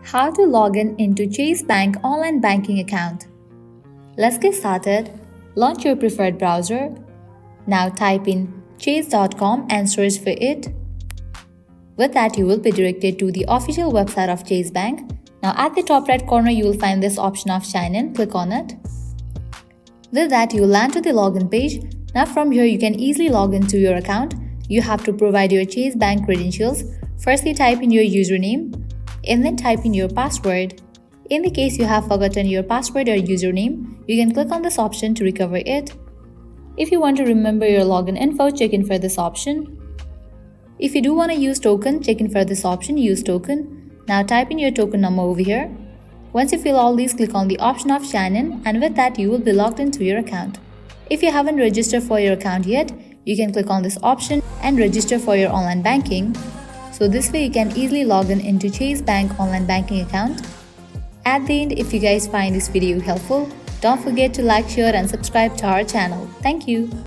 How to log in into Chase Bank online banking account. Let's get started. Launch your preferred browser. Now type in chase.com and search for it. With that, you will be directed to the official website of Chase Bank. Now at the top right corner, you will find this option of sign in. Click on it. With that, you will land to the login page. Now from here, you can easily log into your account. You have to provide your Chase Bank credentials. Firstly, type in your username and then type in your password. In the case you have forgotten your password or username, you can click on this option to recover it. If you want to remember your login info, check in for this option. If you do want to use token, check in for this option, use token. Now type in your token number over here. Once you fill all these, click on the option of sign in, and with that you will be logged into your account. If you haven't registered for your account yet, you can click on this option and register for your online banking. So this way you can easily log in into Chase Bank online banking account. At the end, if you guys find this video helpful, don't forget to like, share and subscribe to our channel. Thank you.